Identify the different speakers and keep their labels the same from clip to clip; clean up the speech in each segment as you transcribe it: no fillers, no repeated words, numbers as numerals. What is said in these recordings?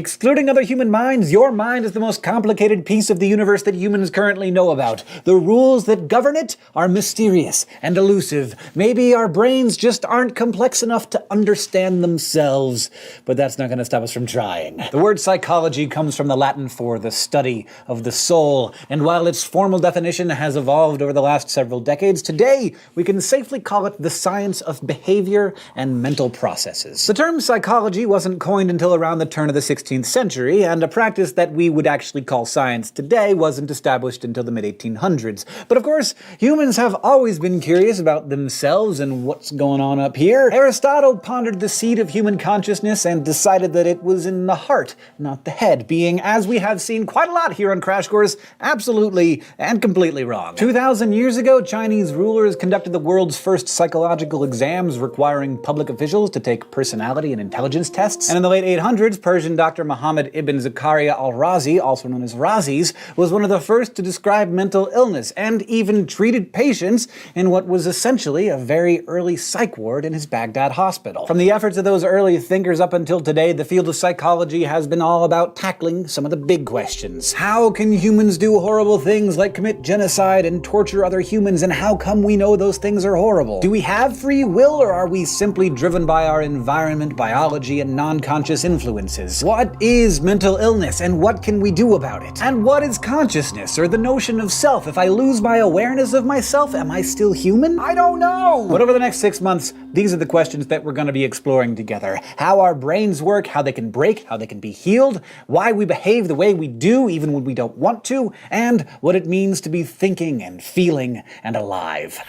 Speaker 1: Excluding other human minds, your mind is the most complicated piece of the universe that humans currently know about. The rules that govern it are mysterious and elusive. Maybe our brains just aren't complex enough to understand themselves, but that's not going to stop us from trying. The word psychology comes from the Latin for the study of the soul, and while its formal definition has evolved over the last several decades, today we can safely call it the science of behavior and mental processes. The term psychology wasn't coined until around the turn of the 16th century, and a practice that we would actually call science today wasn't established until the mid-1800s. But of course, humans have always been curious about themselves and what's going on up here. Aristotle pondered the seed of human consciousness and decided that it was in the heart, not the head, being, as we have seen quite a lot here on Crash Course, absolutely and completely wrong. 2,000 years ago, Chinese rulers conducted the world's first psychological exams requiring public officials to take personality and intelligence tests, and in the late 800s, Persian Dr. Muhammad ibn Zakaria al-Razi, also known as Razis, was one of the first to describe mental illness, and even treated patients in what was essentially a very early psych ward in his Baghdad hospital. From the efforts of those early thinkers up until today, the field of psychology has been all about tackling some of the big questions. How can humans do horrible things like commit genocide and torture other humans, and how come we know those things are horrible? Do we have free will, or are we simply driven by our environment, biology, and non-conscious influences? What is mental illness, and what can we do about it? And what is consciousness, or the notion of self? If I lose my awareness of myself, am I still human? I don't know! But over the next 6 months, these are the questions that we're going to be exploring together. How our brains work, how they can break, how they can be healed, why we behave the way we do even when we don't want to, and what it means to be thinking and feeling and alive.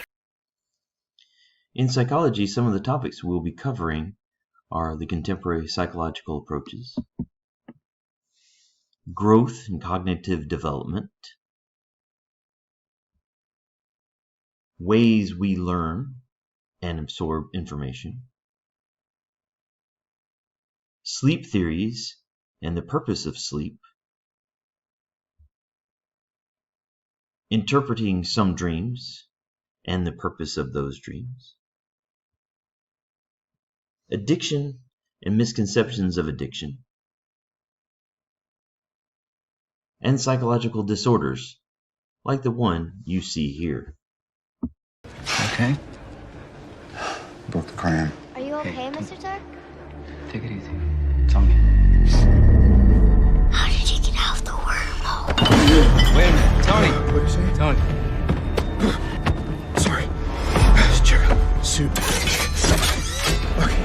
Speaker 2: In psychology, some of the topics we'll be covering are the contemporary psychological approaches, growth and cognitive development, ways we learn and absorb information, sleep theories and the purpose of sleep, interpreting some dreams and the purpose of those dreams, addiction and misconceptions of addiction, and psychological disorders like the one you see here.
Speaker 3: Okay?
Speaker 4: Broke the crayon.
Speaker 5: Are you okay, Mr. Turk?
Speaker 3: Take it easy. Tell me.
Speaker 5: How did you get out of the wormhole?
Speaker 3: Wait a minute. Tony!
Speaker 4: What'd you say?
Speaker 3: Tony.
Speaker 4: Sorry. Just check out the suit. Okay.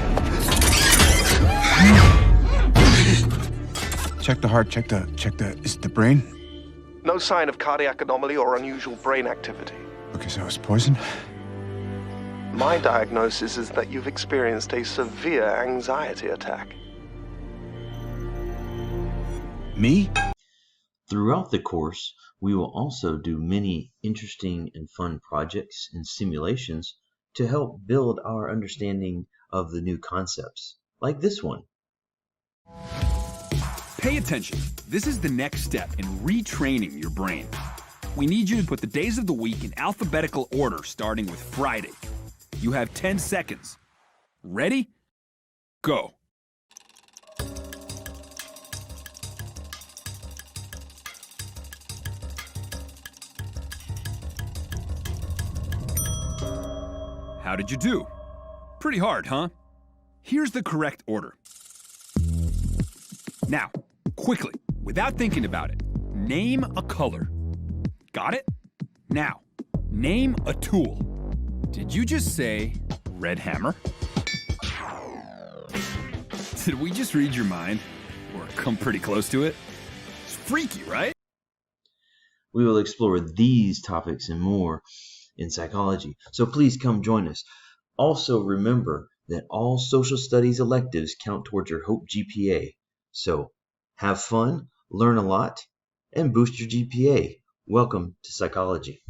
Speaker 4: Check the heart, is it the brain?
Speaker 6: No sign of cardiac anomaly or unusual brain activity.
Speaker 4: Okay, so it's poison?
Speaker 6: My diagnosis is that you've experienced a severe anxiety attack.
Speaker 4: Me?
Speaker 2: Throughout the course, we will also do many interesting and fun projects and simulations to help build our understanding of the new concepts, like this one.
Speaker 7: Pay attention. This is the next step in retraining your brain. We need you to put the days of the week in alphabetical order, starting with Friday. You have 10 seconds. Ready? Go. How did you do? Pretty hard, huh? Here's the correct order. Now, quickly, without thinking about it, name a color. Got it? Now, name a tool. Did you just say red hammer? Did we just read your mind? Or come pretty close to it? It's freaky, right?
Speaker 2: We will explore these topics and more in psychology, so please come join us. Also remember that all social studies electives count towards your HOPE GPA. So have fun, learn a lot, and boost your GPA. Welcome to psychology.